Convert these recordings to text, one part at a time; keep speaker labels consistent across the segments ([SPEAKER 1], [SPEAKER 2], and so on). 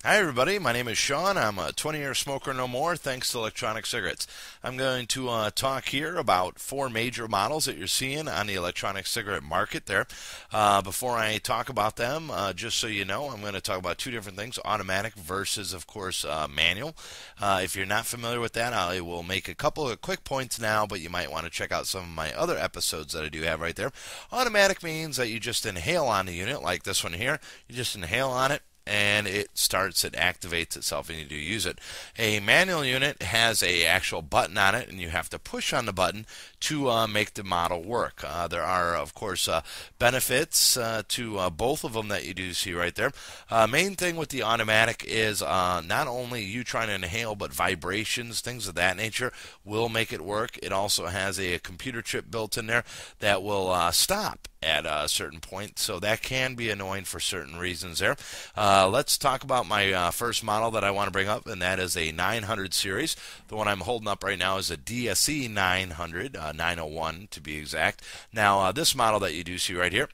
[SPEAKER 1] Hi everybody, my name is Sean. I'm a 20-year smoker no more thanks to electronic cigarettes. I'm going to talk here about four major models that you're seeing on the electronic cigarette market there. Before I talk about them, just so you know, I'm going to talk about two different things, automatic versus, of course, manual. If you're not familiar with that, I will make a couple of quick points now, but you might want to check out some of my other episodes that I do have right there. Automatic means that you just inhale on the unit, like this one here. You just inhale on it, and it activates itself, and you do use it. A manual unit has a actual button on it, and you have to push on the button to make the model work. There are, of course, benefits to both of them that you do see right there. Main thing with the automatic is not only you trying to inhale, but vibrations, things of that nature will make it work. It also has a computer chip built in there that will stop at a certain point, so that can be annoying for certain reasons there. Let's talk about my first model that I want to bring up, and that is a 900 series. The one I'm holding up right now is a DSE 900, 901 to be exact. Now, this model that you do see right here,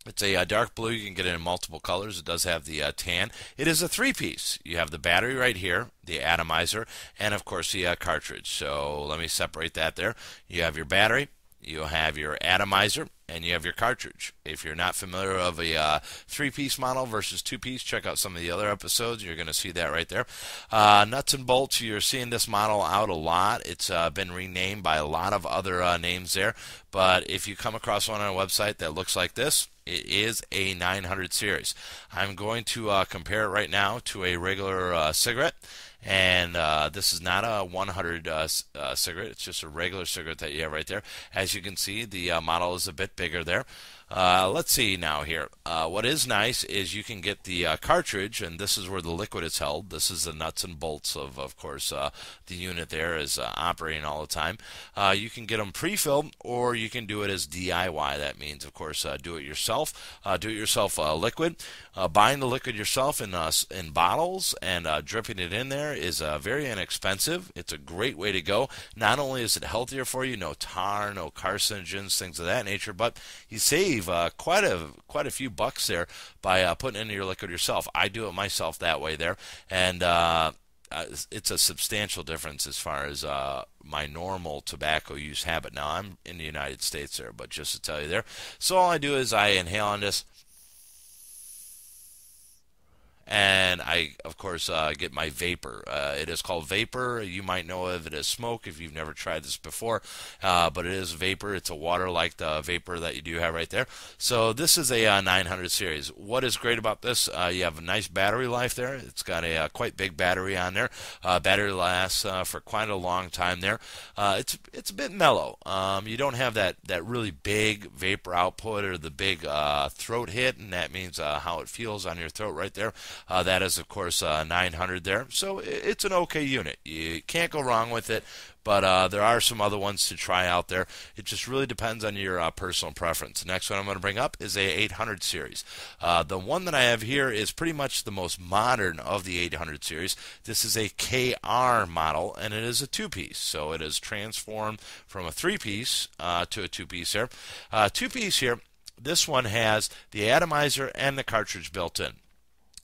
[SPEAKER 1] it's a dark blue. You can get it in multiple colors. It does have the tan. It is a three-piece. You have the battery right here, the atomizer, and of course the cartridge. So let me separate that there. You have your battery, you have your atomizer, and you have your cartridge. If you're not familiar of a three-piece model versus two-piece, check out some of the other episodes. You're going to see that right there. Nuts and bolts, you're seeing this model out a lot. It's been renamed by a lot of other names there. But if you come across one on a website that looks like this, it is a 900 series. I'm going to compare it right now to a regular cigarette. And this is not a 100 cigarette. It's just a regular cigarette that you have right there. As you can see, the model is a bit bigger there. Let's see now here. What is nice is you can get the cartridge, and this is where the liquid is held. This is the nuts and bolts of course, the unit there is operating all the time. You can get them pre-filled, or you can do it as DIY. That means, of course, do it yourself. Do it yourself liquid. Buying the liquid yourself in bottles and dripping it in there is very inexpensive. It's a great way to go. Not only is it healthier for you, no tar, no carcinogens, things of that nature, but you save quite a few bucks there by putting in your liquid yourself. I do it myself that way there, and it's a substantial difference as far as my normal tobacco use habit. Now, I'm in the United States there, but just to tell you there. So all I do is I inhale on this, and I, of course, get my vapor. It is called vapor. You might know of it as smoke if you've never tried this before, but it is vapor. It's a water like the vapor that you do have right there. So this is a 900 series. What is great about this, you have a nice battery life there. It's got a quite big battery on there. Battery lasts for quite a long time there. It's a bit mellow. You don't have that really big vapor output or the big throat hit, and that means how it feels on your throat right there. That is, of course, 900 there. So it's an okay unit. You can't go wrong with it, but there are some other ones to try out there. It just really depends on your personal preference. The next one I'm going to bring up is a 800 series. The one that I have here is pretty much the most modern of the 800 series. This is a KR model, and it is a two-piece. So it is transformed from a three-piece to a two-piece here. Two-piece here, this one has the atomizer and the cartridge built in.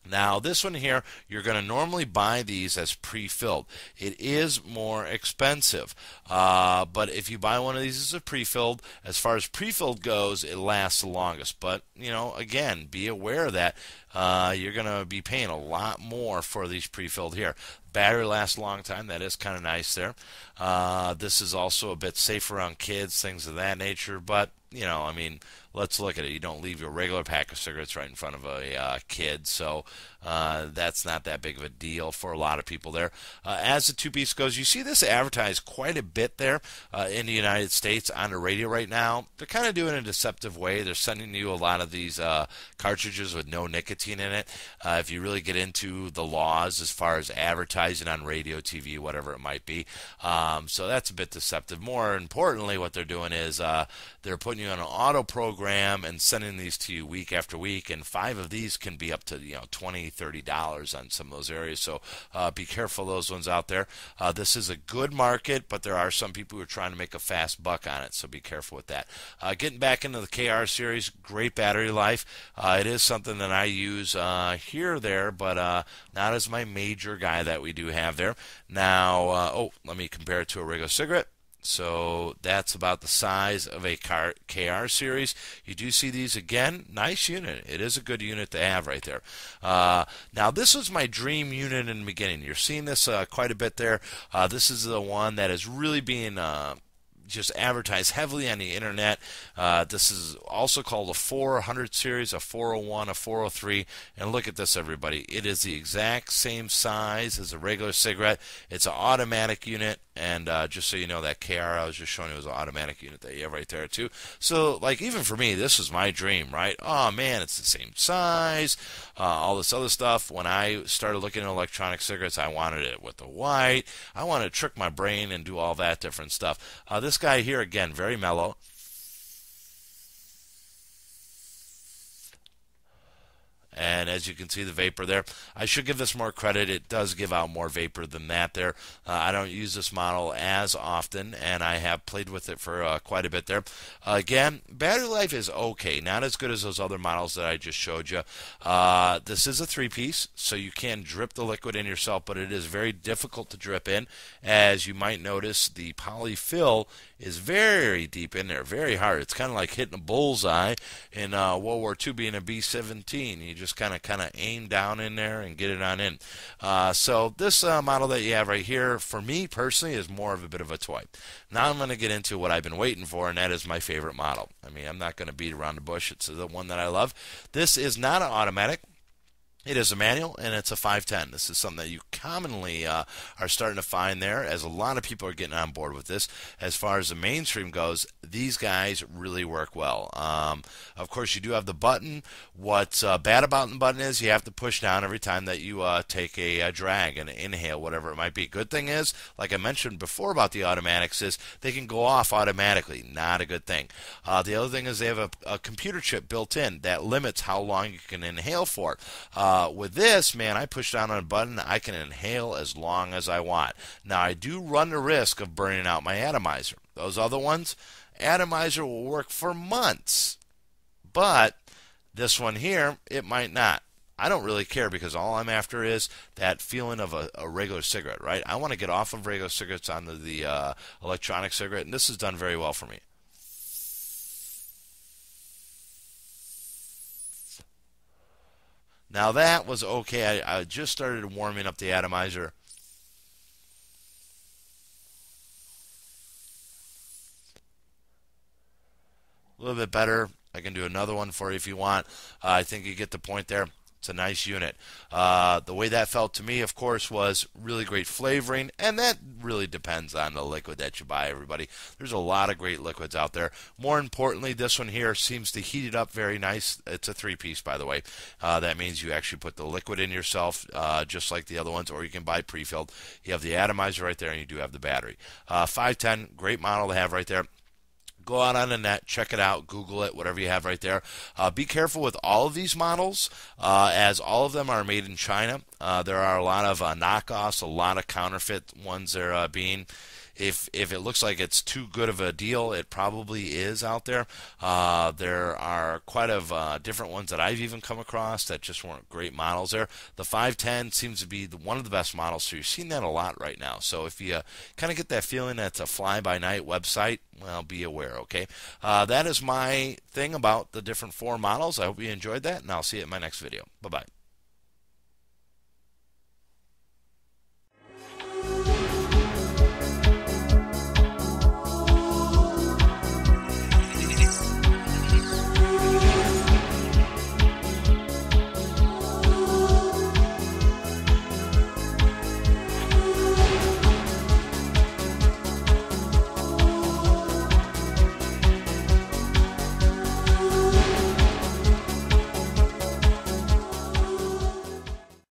[SPEAKER 1] Now, this one here, you're going to normally buy these as pre-filled. It is more expensive, but if you buy one of these as a pre-filled, as far as pre-filled goes, it lasts the longest. But, you know, again, be aware that you're going to be paying a lot more for these pre-filled here. Battery lasts a long time. That is kind of nice there. This is also a bit safer on kids, things of that nature, but you know, I mean, let's look at it. You don't leave your regular pack of cigarettes right in front of a kid, so that's not that big of a deal for a lot of people there. As the two-piece goes, you see this advertised quite a bit there in the United States on the radio right now. They're kind of doing it in a deceptive way. They're sending you a lot of these cartridges with no nicotine in it. If you really get into the laws as far as advertising, advertising on radio, TV, whatever it might be. So that's a bit deceptive. More importantly, what they're doing is they're putting you on an auto program and sending these to you week after week, and 5 of these can be up to $20-$30 on some of those areas. So be careful of those ones out there. This is a good market, but there are some people who are trying to make a fast buck on it, so be careful with that. Getting back into the KR series, great battery life. It is something that I use here or there, but not as my major guy that we do have there. Now, let me compare it to a regular cigarette. So that's about the size of a KR series. You do see these again. Nice unit. It is a good unit to have right there. Now this was my dream unit in the beginning. You're seeing this quite a bit there. This is the one that is really being just advertised heavily on the internet. This is also called a 400 series, a 401, a 403, and look at this, everybody. It is the exact same size as a regular cigarette. It's an automatic unit, and just so you know, that KR I was just showing you was an automatic unit that you have right there too. So like, even for me, this was my dream, right? Oh man, it's the same size, all this other stuff. When I started looking at electronic cigarettes, I wanted it with the white. I wanted to trick my brain and do all that different stuff. This guy here, again, very mellow. And as you can see, the vapor there, I should give this more credit. It does give out more vapor than that there. I don't use this model as often, and I have played with it for quite a bit there. Again, battery life is okay. Not as good as those other models that I just showed you. This is a 3-piece, so you can drip the liquid in yourself, but it is very difficult to drip in. As you might notice, the polyfill is very deep in there, very hard. It's kind of like hitting a bullseye in World War II being a B-17. You just kind of aim down in there and get it on in. So this model that you have right here, for me personally, is more of a bit of a toy. Now I'm going to get into what I've been waiting for, and that is my favorite model. I mean, I'm not going to beat around the bush. It's the one that I love. This is not an automatic. It is a manual, and it's a 510. This is something that you commonly are starting to find there, as a lot of people are getting on board with this. As far as the mainstream goes, these guys really work well. Of course, you do have the button. What's bad about the button is you have to push down every time that you take a drag, an inhale, whatever it might be. Good thing is, like I mentioned before about the automatics, is they can go off automatically. Not a good thing. The other thing is they have a computer chip built in that limits how long you can inhale for. With this, man, I push down on a button, I can inhale as long as I want. Now, I do run the risk of burning out my atomizer. Those other ones, atomizer will work for months. But this one here, it might not. I don't really care, because all I'm after is that feeling of a regular cigarette, right? I want to get off of regular cigarettes onto the electronic cigarette, and this has done very well for me. Now that was okay. I just started warming up the atomizer. A little bit better. I can do another one for you if you want. I think you get the point there. It's a nice unit. The way that felt to me, of course, was really great flavoring, and that really depends on the liquid that you buy, everybody. There's a lot of great liquids out there. More importantly, this one here seems to heat it up very nice. It's a 3-piece, by the way. That means you actually put the liquid in yourself, just like the other ones, or you can buy pre-filled. You have the atomizer right there, and you do have the battery. 510, great model to have right there. Go out on the net, check it out, Google it, whatever you have right there. Be careful with all of these models, as all of them are made in China. There are a lot of knockoffs, a lot of counterfeit ones they're being. If it looks like it's too good of a deal, it probably is out there. There are quite a different ones that I've even come across that just weren't great models there. The 510 seems to be one of the best models, so you're seeing that a lot right now. So if you kind of get that feeling that it's a fly-by-night website, well, be aware, okay? That is my thing about the different 4 models. I hope you enjoyed that, and I'll see you in my next video. Bye-bye.